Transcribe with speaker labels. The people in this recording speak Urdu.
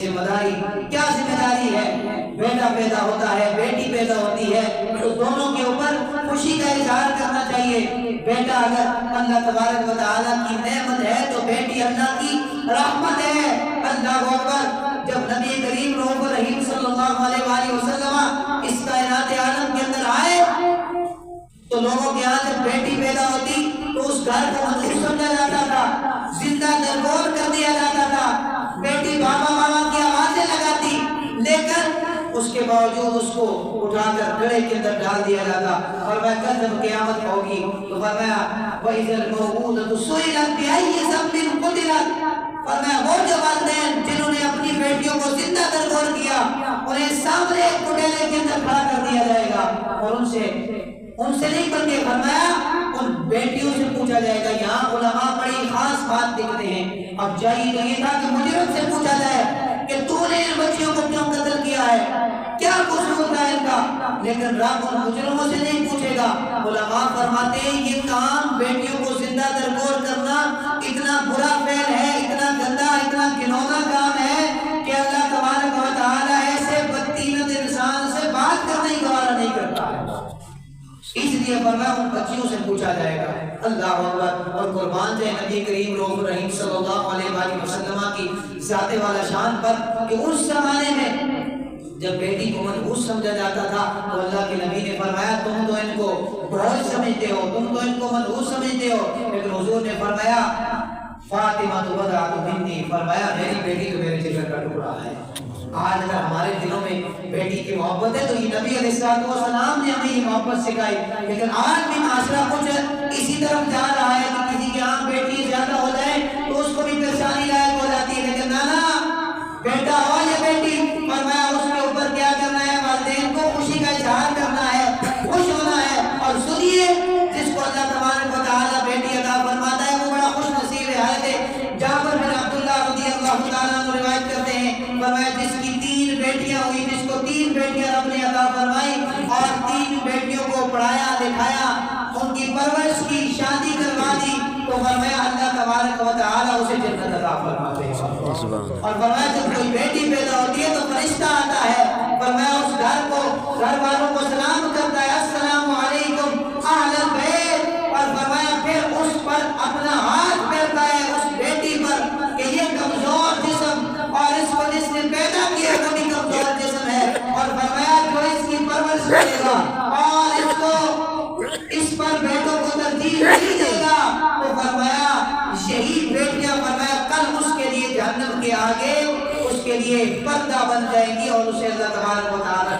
Speaker 1: ذمہ داری کیا ذمہ داری ہے؟ بیٹا پیدا ہوتا ہے، بیٹی پیدا ہوتی ہے تو دونوں کے اوپر خوشی کا اظہار کرنا چاہیے۔ بیٹا اگر اللہ تبارک و تعالیٰ کی نعمت ہے تو بیٹی اللہ کی رحمت ہے۔ اللہ اکبر۔ جب نبی کریم رؤوف الرحیم صلی اللہ علیہ وآلہ وسلم اس کائنات عالم کے اندر آئے تو لوگوں کے یہاں جب بیٹی پیدا ہوتی تو اس گھر کو منحوس سمجھا جاتا تھا، زندہ درگور کر دیا جاتا تھا، بیٹی بابا ماما کی آوازیں لگاتی، لیکن اس کے باوجود اس کو اٹھا کر گڑھے کے اندر ڈال دیا جاتا اور وہ کل جب قیامت ہوگی تو فرمایا وَإِذَا الْمَوْءُودَةُ سُئِلَتْ بِأَيِّ ذَنبٍ قُتِلَتْ، فرمایا وہ جو والدین جنہوں نے اپنی بیٹیوں کو زندہ درگور کیا انہیں سامنے ایک کٹیلے کے اندر کھڑا کر دیا جائے گا اور ان سے نہیں بلکہ فرمایا ان بیٹیوں سے پوچھا جائے گا۔ یہاں علماء بڑی خاص بات لکھتے ہیں، اب چاہیے تو یہ تھا کہ مجرم سے پوچھا جائے کہ تو نے ان بچیوں کو کیوں قتل کیا ہے، کیا قصور تھا ان کا، لیکن رب ان مجرموں سے نہیں پوچھے گا۔ علماء فرماتے ہیں یہ کام بیٹیوں کو زندہ درگور کرنا اتنا برا فعل ہے، اتنا گندا، اتنا گھنونا کام ہے کہ اللہ تبارک و تعالیٰ ایسے بدتینت انسان سے بات کرنا ہی گوارا نہیں کرتا ہے، اس لیے فرمایا ان بچیوں سے پوچھا جائے گا۔ اللہ اکبر۔ اور قربان جائے نبی کریم رؤوف الرحیم صلی اللہ علیہ وآلہ وسلم کی ذات والا شان پر کہ اس زمانے میں جب بیٹی کو منحوس سمجھا جاتا تھا تو اللہ کے نبی نے فرمایا تم تو ان کو بوجھ سمجھتے ہو، تم تو ان کو منحوس سمجھتے ہو، لیکن حضور نے فرمایا فاطمہ تو بضعۃ منی، فرمایا میری بیٹی تو میرے جگر کا ٹکڑا ہے۔ آج اگر ہمارے دلوں میں بیٹی کی محبت ہے تو یہ نبی علیہ السلام نے ہمیں یہ محبت سکھائی، لیکن آج بھی معاشرہ کچھ اسی طرف جا رہا ہے کہ کسی کی آنکھ بیٹی زیادہ ہو جائے تو اس کو بھی پریشانی لائق ہو جاتی ہے، لیکن نانا بیٹا ہو یا بیٹی، فرمایا اس کے اوپر کیا کرنا ہے؟ والدین کو خوشی کا اظہار کرنا ہے، خوش ہونا ہے۔ اور سنیے جس کو اللہ تبارک و تعالیٰ بیٹی عطا فرماتا ہے وہ بڑا خوش نصیب ہے۔ حضرت جابر بن عبداللہ رضی اللہ تعالیٰ عنہ روایت کرتے ہیں، فرمایا جس کی 3 بیٹیاں ہوئی، جس کو 3 بیٹیاں رب نے عطا فرمائی اور 3 بیٹیوں کو پڑھایا لکھایا، ان کی پرورش کی، شادی کروا دی، تو فرمایا اللہ تبارک و تعالیٰ اسے جنت عطا فرماتے ہیں۔ اور فرمایا جب کوئی بیٹی پیدا ہوتی ہے تو فرشتہ آتا ہے، فرمایا اس گھر والوں کو سلام کرتا ہے، السلام علیکم اہل البیت، اور فرمایا پھر اس پر اپنا ہاتھ پھیرتا ہے اس بیٹی پر کہ یہ کمزور جسم اور اس کو جس نے پیدا کیا وہ بھی کمزور جسم ہے، اور فرمایا جو اس کی پرورش کرے گا اور اس کو اس پر بیٹوں کو ترجیح نہیں دے گا تو فرمایا یہی بیٹیاں فرمایا کل اس کے لیے جہنم کے آگے اس کے لیے پردہ بن جائیں گی اور اسے اللہ تبارک و تعالیٰ